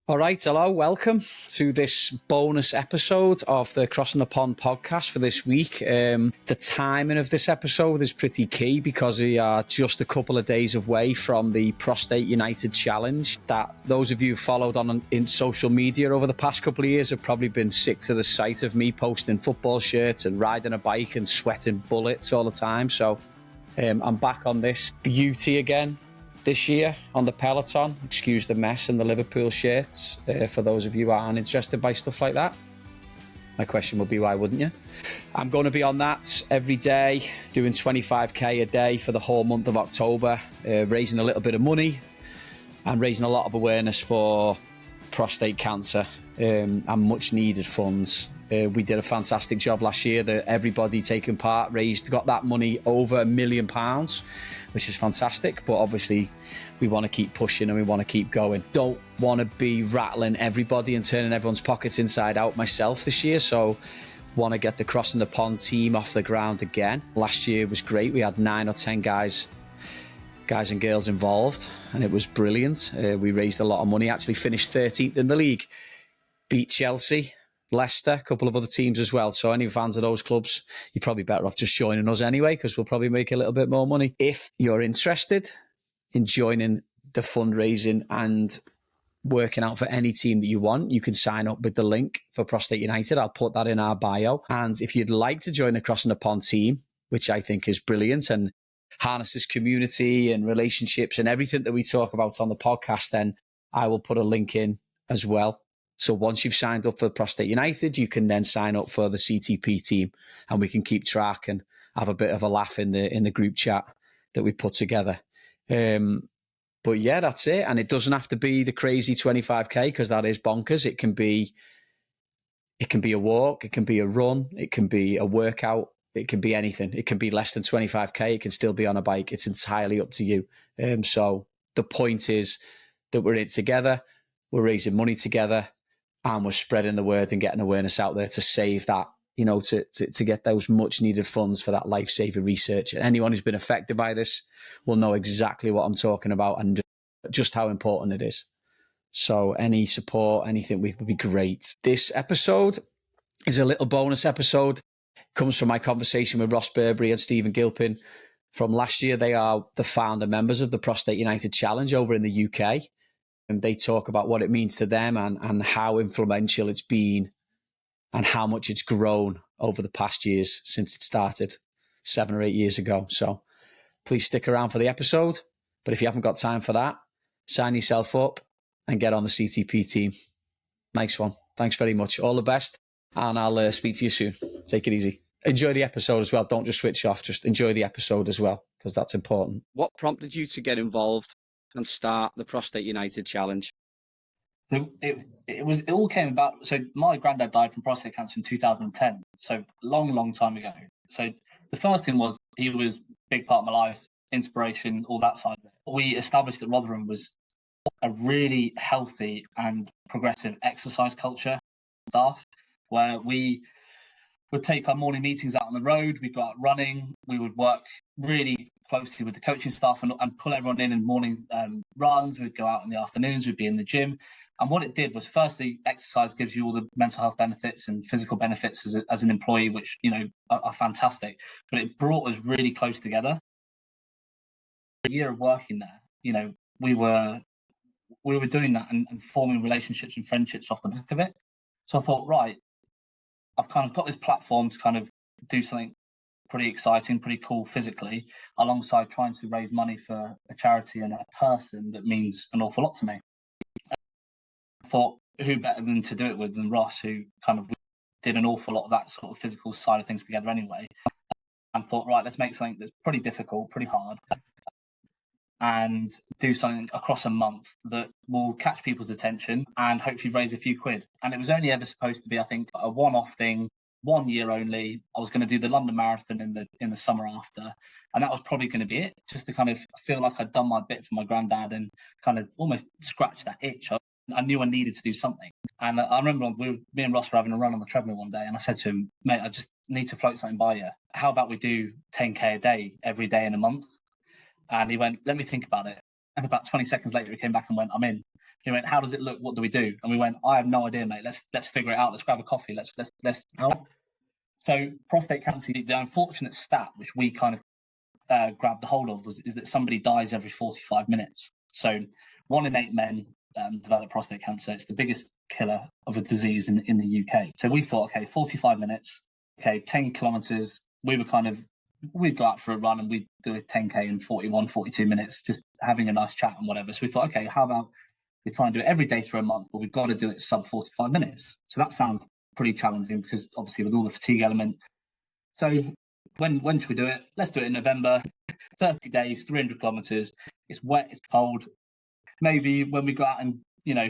All right, hello, welcome to this bonus episode of the Crossing the Pond podcast for this week. The timing of this episode is pretty key because we are just a couple of days away from the Prostate United challenge that those of you who followed on in social media over the past couple of years have probably been sick to the sight of me posting football shirts and riding a bike and sweating bullets all the time. So I'm back on this beauty again this year on the Peloton. Excuse the mess and the Liverpool shirts for those of you who aren't interested by stuff like that. My question would be, why wouldn't you? I'm going to be on that every day, doing 25k a day for the whole month of October, raising a little bit of money and raising a lot of awareness for prostate cancer and much needed funds. We did a fantastic job last year that everybody taking part got that money over £1 million, which is fantastic. But obviously we want to keep pushing and we want to keep going. Don't want to be rattling everybody and turning everyone's pockets inside out myself this year. So want to get the Crossing the Pond team off the ground again. Last year was great. We had 9 or 10 guys and girls involved and it was brilliant. We raised a lot of money, actually finished 13th in the league, beat Chelsea, Leicester, a couple of other teams as well. So any fans of those clubs, you're probably better off just joining us anyway, because we'll probably make a little bit more money. If you're interested in joining the fundraising and working out for any team that you want, you can sign up with the link for Prostate United. I'll put that in our bio. And if you'd like to join the Crossing the Pond team, which I think is brilliant and harnesses community and relationships and everything that we talk about on the podcast, then I will put a link in as well. So once you've signed up for Prostate United, you can then sign up for the CTP team and we can keep track and have a bit of a laugh in the group chat that we put together. But yeah, that's it. And it doesn't have to be the crazy 25k because that is bonkers. It can be a walk, it can be a run, it can be a workout, it can be anything. It can be less than 25k, it can still be on a bike. It's entirely up to you. So the point is that we're in it together, we're raising money together, and we're spreading the word and getting awareness out there to save that, to get those much needed funds for that life-saving research. And anyone who's been affected by this will know exactly what I'm talking about and just how important it is. So any support, anything would be great. This episode is a little bonus episode. It comes from my conversation with Burbeary and Stephen Gilpin from last year. They are the founder members of the Prostate United Challenge over in the UK. And they talk about what it means to them and how influential it's been and how much it's grown over the past years since it started 7 or 8 years ago. So please stick around for the episode. But if you haven't got time for that, sign yourself up and get on the CTP team. Nice one. Thanks very much. All the best. And I'll speak to you soon. Take it easy. Enjoy the episode as well. Don't just switch off. Just enjoy the episode as well, because that's important. What prompted you to get involved and start the Prostate United Challenge? So it all came about. So my granddad died from prostate cancer in 2010. So long time ago. So the first thing was he was a big part of my life, inspiration, all that side of it. We established that Rotherham was a really healthy and progressive exercise culture staff, where we would take our morning meetings out on the road, we'd go out running, we would work really closely with the coaching staff and pull everyone in morning runs, we'd go out in the afternoons, we'd be in the gym. And what it did was, firstly, exercise gives you all the mental health benefits and physical benefits as an employee, which, are fantastic. But it brought us really close together. A year of working there, we were doing that and forming relationships and friendships off the back of it. So I thought, right, I've kind of got this platform to kind of do something pretty exciting, pretty cool physically, alongside trying to raise money for a charity and a person that means an awful lot to me. I thought, who better than to do it with than Ross, who kind of did an awful lot of that sort of physical side of things together anyway. And thought, right, let's make something that's pretty difficult, pretty hard, and do something across a month that will catch people's attention and hopefully raise a few quid. And it was only ever supposed to be, I think, a one-off thing, 1 year only. I was going to do the London Marathon in the summer after, and that was probably going to be it, just to kind of feel like I'd done my bit for my granddad and kind of almost scratch that itch. I knew I needed to do something. And I remember me and Ross were having a run on the treadmill one day, and I said to him, mate, I just need to float something by you. How about we do 10k a day every day in a month? And he went, let me think about it. And about 20 seconds later, he came back and went, I'm in. He went, how does it look? What do we do? And we went, I have no idea, mate. Let's figure it out. Let's grab a coffee. Let's help. So prostate cancer, the unfortunate stat, which we kind of grabbed a hold of, is that somebody dies every 45 minutes. So 1 in 8 men develop prostate cancer. It's the biggest killer of a disease in the UK. So we thought, okay, 45 minutes, okay, 10 kilometers. We'd go out for a run and we'd do a 10K in 41, 42 minutes, just having a nice chat and whatever. So we thought, okay, how about we try and do it every day for a month, but we've got to do it sub 45 minutes. So that sounds pretty challenging because obviously with all the fatigue element. So when should we do it? Let's do it in November, 30 days, 300 kilometers. It's wet, it's cold. Maybe when we go out and,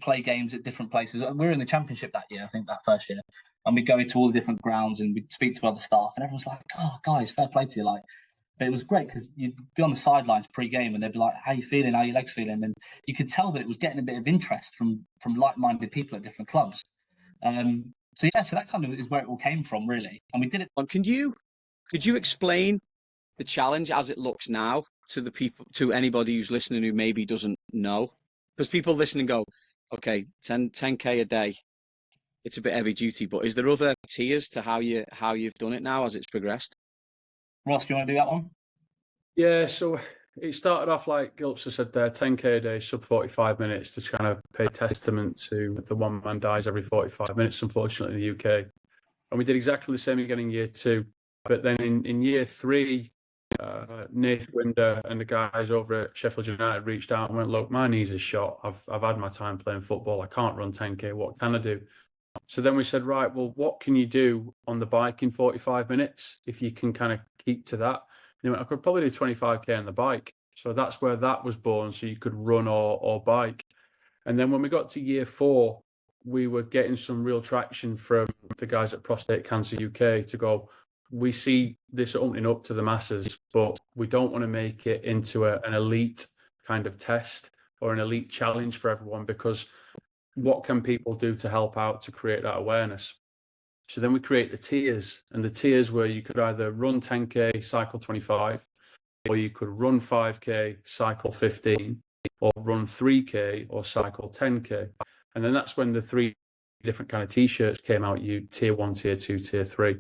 play games at different places. We were in the championship that year, I think that first year. And we go to all the different grounds and we'd speak to other staff and everyone's like, oh, guys, fair play to you. But it was great because you'd be on the sidelines pre-game and they'd be like, how you feeling? How your legs feeling? And you could tell that it was getting a bit of interest from like-minded people at different clubs. So that kind of is where it all came from, really. And we did it. Could you explain the challenge as it looks now to anybody who's listening who maybe doesn't know? Because people listen and go, okay, 10K a day. It's a bit heavy duty, but is there other tiers to how you've done it now as it's progressed? Ross, do you want to do that one? Yeah, so it started off like Gilps said there, 10K a day, sub 45 minutes to kind of pay testament to the one man dies every 45 minutes, unfortunately, in the UK. And we did exactly the same again in year 2. But then in year 3, Nathan Winder and the guys over at Sheffield United reached out and went, look, my knees are shot. I've had my time playing football. I can't run 10K. What can I do? So then we said, right, well, what can you do on the bike in 45 minutes if you can kind of keep to that? I could probably do 25K on the bike. So that's where that was born. So you could run or bike. And then when we got to year 4, we were getting some real traction from the guys at Prostate Cancer UK to go, we see this opening up to the masses, but we don't want to make it into an elite kind of test or an elite challenge for everyone, because what can people do to help out to create that awareness? So then we create the tiers, and the tiers where you could either run 10K, cycle 25, or you could run 5K, cycle 15, or run 3K or cycle 10K. And then that's when the 3 different kind of t-shirts came out, tier 1, tier 2, tier 3.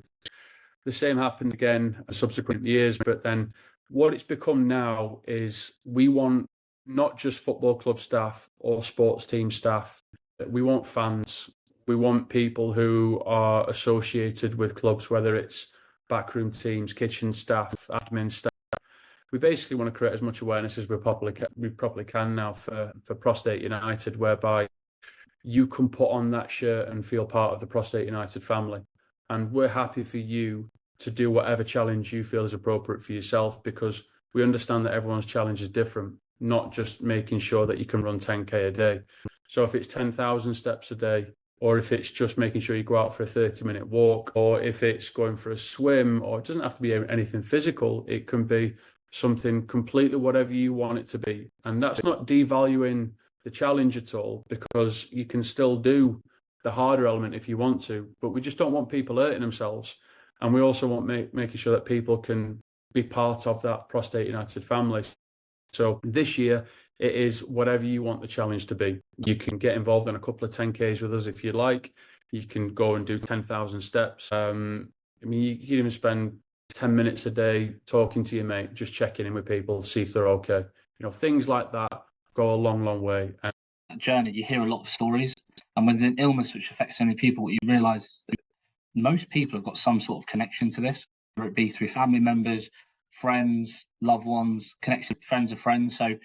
The same happened again in subsequent years, but then what it's become now is we want not just football club staff or sports team staff, we want fans. We want people who are associated with clubs, whether it's backroom teams, kitchen staff, admin staff. We basically want to create as much awareness as we probably can now for Prostate United, whereby you can put on that shirt and feel part of the Prostate United family. And we're happy for you to do whatever challenge you feel is appropriate for yourself, because we understand that everyone's challenge is different, not just making sure that you can run 10K a day. So if it's 10,000 steps a day, or if it's just making sure you go out for a 30-minute walk, or if it's going for a swim, or it doesn't have to be anything physical, it can be something completely whatever you want it to be. And that's not devaluing the challenge at all, because you can still do the harder element if you want to, but we just don't want people hurting themselves. And we also want making sure that people can be part of that Prostate United family. So this year, it is whatever you want the challenge to be. You can get involved in a couple of 10Ks with us if you like. You can go and do 10,000 steps. You can even spend 10 minutes a day talking to your mate, just checking in with people, see if they're okay. Things like that go a long, long way. That journey, you hear a lot of stories. And with an illness which affects so many people, what you realise is that most people have got some sort of connection to this, whether it be through family members, friends, loved ones, connection, friends of friends. So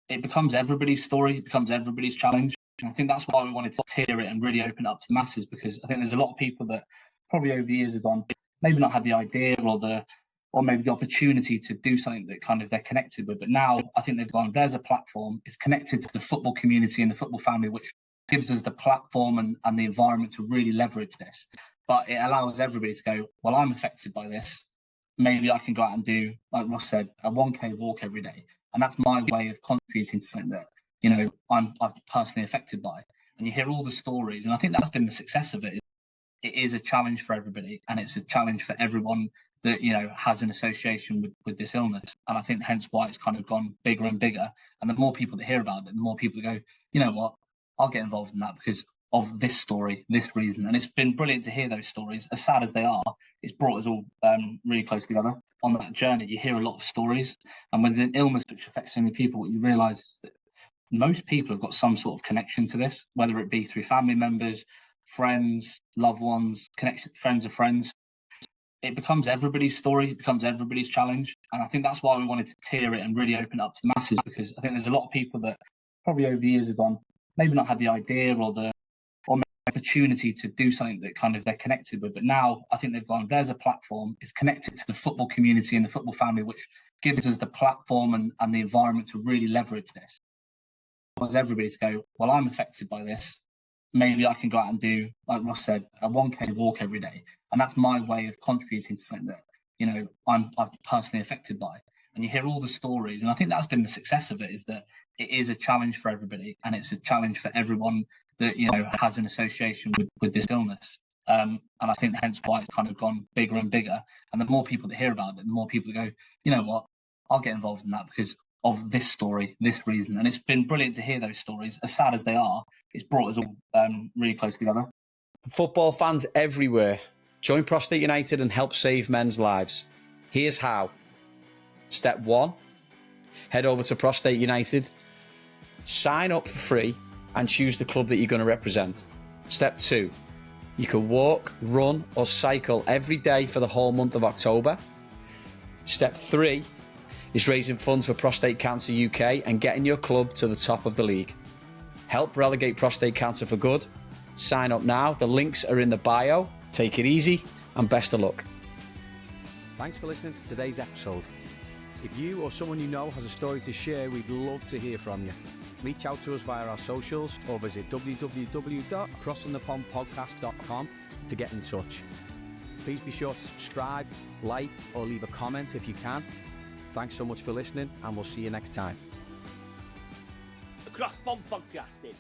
it becomes everybody's story, it becomes everybody's challenge. And I think that's why we wanted to tier it and really open it up to the masses, because I think there's a lot of people that probably over the years have gone, maybe not had the idea or maybe the opportunity to do something that kind of they're connected with. But now I think they've gone, there's a platform, it's connected to the football community and the football family, which gives us the platform and the environment to really leverage this. But it allows everybody to go, well, I'm affected by this. Maybe I can go out and do, like Ross said, a 1K walk every day. And that's my way of contributing to something that, I'm personally affected by. And you hear all the stories. And I think that's been the success of it. It is a challenge for everybody. And it's a challenge for everyone that, has an association with this illness. And I think hence why it's kind of gone bigger and bigger. And the more people that hear about it, the more people that go, you know what, I'll get involved in that because of this story, this reason. And it's been brilliant to hear those stories. As sad as they are, it's brought us all really close together on that journey. You hear a lot of stories, and with an illness which affects so many people, what you realise is that most people have got some sort of connection to this, whether it be through family members, friends, loved ones, connection, friends of friends. It becomes everybody's story, it becomes everybody's challenge. And I think that's why we wanted to tier it and really open it up to the masses, because I think there's a lot of people that probably over the years have gone, maybe not had the idea or the opportunity to do something that kind of they're connected with. But now I think they've gone, there's a platform, it's connected to the football community and the football family, which gives us the platform and the environment to really leverage this. I want everybody to go, well, I'm affected by this. Maybe I can go out and do, like Ross said, a 1K walk every day. And that's my way of contributing to something that, you know, I'm personally affected by. And you hear all the stories. And I think that's been the success of it, is that it is a challenge for everybody. And it's a challenge for everyone that, you know, has an association with this illness. And I think hence why it's kind of gone bigger and bigger. And the more people that hear about it, the more people that go, you know what, I'll get involved in that because of this story, this reason. And it's been brilliant to hear those stories. As sad as they are, it's brought us all really close together. Football fans everywhere, join Prostate United and help save men's lives. Here's how. Step 1, head over to Prostate United, sign up for free and choose the club that you're going to represent. Step 2, you can walk, run or cycle every day for the whole month of October. Step 3 is raising funds for Prostate Cancer UK and getting your club to the top of the league. Help relegate prostate cancer for good. Sign up now. The links are in the bio. Take it easy and best of luck. Thanks for listening to today's episode. If you or someone you know has a story to share, we'd love to hear from you. Reach out to us via our socials or visit www.crossingthepondpodcast.com to get in touch. Please be sure to subscribe, like or leave a comment if you can. Thanks so much for listening and we'll see you next time. Across Pond Podcasting.